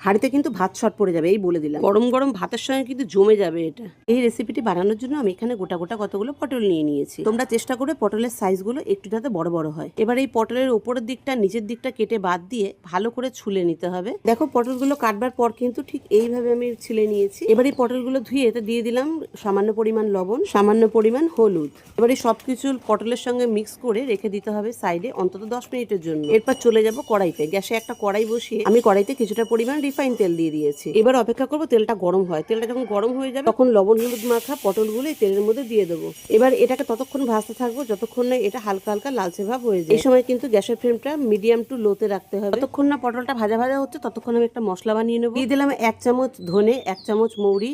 হাঁড়িতে কিন্তু ভাত শর্ট পড়ে যাবে, এই বলে দিলাম। গরম গরম ভাতের সঙ্গে কিন্তু জমে যাবে এটা। এই রেসিপিটি বানানোর জন্য আমি এখানে গোটা গোটা কতগুলো পটল নিয়ে নিয়েছি। তোমরা চেষ্টা করবে পটলের সাইজগুলো একটু যাতে বড় বড় হয়। এবার এই পটলের উপরের দিকটা নিচের দিকটা কেটে বাদ দিয়ে ভালো করে ছুলে নিতে হবে। দেখো পটলগুলো কাটবার পর কিন্তু ঠিক এইভাবে আমি ছিলে নিয়েছি। এবার এই পটলগুলো ধুয়ে এতে দিয়ে দিলাম সামান্য পরিমাণ লবণ, সামান্য পরিমাণ হলুদ। এবার এই সবকিছু পটলের সঙ্গে মিক্স করে রেখে দিতে হবে সাইডে অন্তত 10 মিনিটের জন্য। এরপর চলে যাব কড়াইতে। গ্যাসে একটা কড়াই বসিয়ে আমি কড়াইতে কিছুটা পরিমাণ রিফাইন তেল দিয়ে দিয়েছি। এবার অপেক্ষা করবো তেলটা গরম হয়। তেলটা যখন গরম হয়ে যাবে তখন লবণ হলুদ মাখা পটলগুলো এই তেলের মধ্যে দিয়ে দেবো। এবার এটাকে ততক্ষণ ভাজতে থাকবো যতক্ষণ না এটা হালকা হালকা লালচে ভাব হয়ে যায়। এই সময় কিন্তু গ্যাসের ফ্লেমটা মিডিয়াম টু লোতে রাখতে হবে। ততক্ষণ না পটলটা ভাজা ভাজা হচ্ছে ততক্ষণ আমি একটা মশলা বানিয়ে নেবো। দিয়ে দিলাম 1 চামচ ধনে, 1 চামচ মৌরি,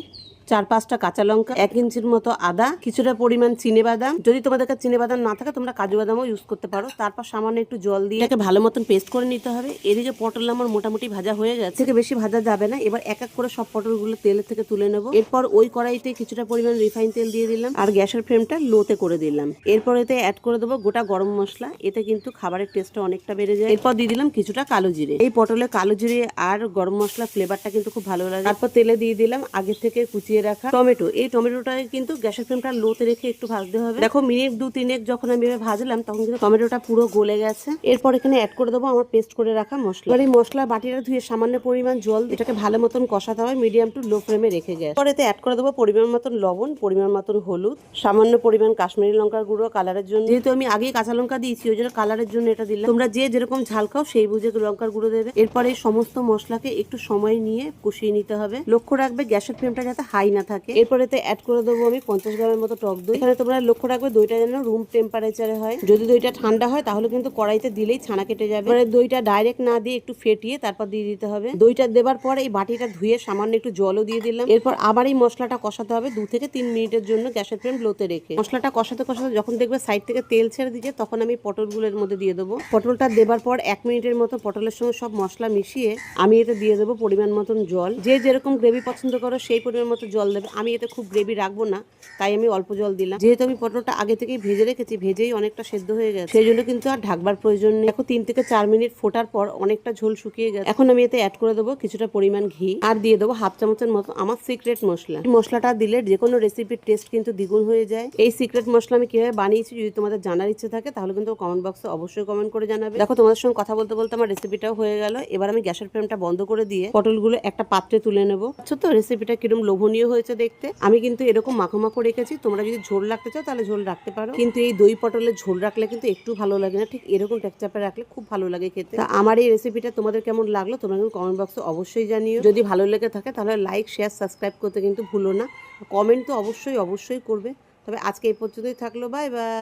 4-5টা কাঁচা লঙ্কা, 1 ইঞ্চির মতো আদা, কিছুটা পরিমাণ চিনে বাদাম। যদি তোমাদের কাছে চিনে বাদাম না থাকে তোমরা কাজু বাদামও ইউজ করতে পারো। তারপর সামান্য একটু জল দিয়ে এটাকে ভালো মতন পেস্ট করে নিতে হবে। এদিকে পটল আমার মোটামুটি ভাজা হয়ে গেছে, থেকে বেশি ভাজা যাবে না। এবার এক এক করে সব পটলগুলো তেলের থেকে তুলে নেবো। এরপর ওই কড়াইতে কিছুটা পরিমাণ রিফাইন তেল দিয়ে দিলাম আর গ্যাসের ফ্লেমটা লোতে করে দিলাম। এরপর এতে অ্যাড করে দেবো গোটা গরম মশলা। এতে কিন্তু খাবারের টেস্টটা অনেকটা বেড়ে যায়। এরপর দিয়ে দিলাম কিছুটা কালো জিরে। এই পটলে কালো জিরে আর গরম মশলা ফ্লেভারটা কিন্তু খুব ভালো লাগে। তারপর তেলে দিয়ে দিলাম আগে থেকে কুচিয়ে রাখা টমেটো। এই টমেটোটাকে কিন্তু গ্যাসের ফ্লেমটা লোতে রেখে একটু ভাজতে হবে। দেখো মিনিট 2-3 যখন আমি ভাজলাম তখন কিন্তু টমেটোটা পুরো গলে গেছে। এরপর এখানে অ্যাড করে দেবো আমার পেস্ট করে রাখা মশলা। এবার এই মশলা বাটিটা ধুয়ে সামান্য পরিমাণ জল এটাকে ভালো মতন কষাতে হবে মিডিয়াম টু লো ফ্লেমে রেখে গ্যাস। পরে এতে অ্যাড করে দেবো পরিমাণ মতন লবণ, পরিমাণ মতন হলুদ, সামান্য পরিমাণ কাশ্মীরি লঙ্কার গুঁড়ো কালারের জন্য। যেহেতু আমি আগে কাঁচা লঙ্কা দিয়েছি ওই জন্য কালারের জন্য এটা দিলাম। তোমরা যে যেরকম ঝাল খাও সেই বুঝে লঙ্কার গুঁড়ো দেবে। এরপর এই সমস্ত মশলাকে একটু সময় নিয়ে কষিয়ে নিতে হবে। লক্ষ্য রাখবে গ্যাসের ফ্লেমটা যাতে হাই না থাকে। এরপর এতে অ্যাড করে দেবো আমি 50 গ্রামের মতো টক দই। এখানে তোমরা লক্ষ্য রাখবে দইটা যেন রুম টেম্পারেচারে হয়। যদি দইটা ঠান্ডা হয় তাহলে কিন্তু কড়াইতে দিলেই ছানা কেটে যাবে। এবারে দইটা ডাইরেক্ট না দিয়ে একটু ফেটিয়ে তারপর দিয়ে দিতে হবে। দইটা দেবার পর এই বাটিটা ধুয়ে সামান্য একটু জলও দিয়ে দিলাম। এরপর আবার এই মশলাটা কষাতে হবে 2 থেকে 3 মিনিটের জন্য গ্যাসের ফ্লেম লোতে রেখে। মশলাটা কষাতে কষাতে যখন দেখবে সাইড থেকে তেল ছেড়ে দিচ্ছে তখন আমি পটলগুলোর মধ্যে দিয়ে দেবো। পটলটা দেবার পর 1 মিনিটের মতো পটলের সঙ্গে সব মশলা মিশিয়ে আমি এতে দিয়ে দেবো পরিমাণ মতন জল। যে যেরকম গ্রেভি পছন্দ করো সেই পরিমাণ মতো জল দেবে। আমি এতে খুব গ্রেভি রাখবো না তাই আমি অল্প জল দিলাম। যেহেতু আমি পটলটা আগে থেকেই ভেজে রেখেছি, ভেজেই অনেকটা সেদ্ধ হয়ে গেছে, সেই জন্য কিন্তু আর ঢাকবার প্রয়োজন নেই। এখন 3 থেকে 4 মিনিট ফোটার পর অনেকটা ঝোল শুকিয়ে গেছে। এখন আমি এতে অ্যাড করে দেবো কিছুটা পরিমাণ ঘি আর দিয়ে দেবো 1/2 চামচের মতো আমার সিক্রেট মশলা। এই মশলাটা দিলে যে কোনো রেসিপির টেস্ট কিন্তু দ্বিগুণ হয়ে যায়। এই সিক্রেট মশলা আমি কিভাবে বানিয়েছি যদি তোমাদের জানার ইচ্ছে থাকে তাহলে কিন্তু কমেন্ট বক্সে অবশ্যই কমেন্ট করে জানাবে। দেখো তোমাদের সঙ্গে কথা বলতে বলতে আমার রেসিপিটাও হয়ে গেল। এবার আমি গ্যাসের ফ্লেমটা বন্ধ করে দিয়ে পটলগুলো একটা পাত্রে তুলে নেবো। আচ্ছা তো রেসিপিটা কিরকম লোভনীয় হয়েছে দেখতে। আমি কিন্তু এরকম মাখো মাখো রেখেছি। তোমরা যদি ঝোল রাখতে চাও তাহলে ঝোল রাখতে পারো, কিন্তু এই দই পটলের ঝোল রাখলে কিন্তু একটু ভালো লাগে না। ঠিক এরকম টেক্সচারে রাখলে খুব ভালো লাগে খেতে। তা আমার এই রেসিপিটা তোমাদের কেমন লাগলো তোমরা কিন্তু কমেন্ট বক্সে অবশ্যই জানিও। যদি ভালো লেগে থাকে তাহলে লাইক শেয়ার সাবস্ক্রাইব করতে কিন্তু ভুলো না। কমেন্ট তো অবশ্যই করবে। তবে আজকে এই পর্যন্তই থাকলো, বাই বাই।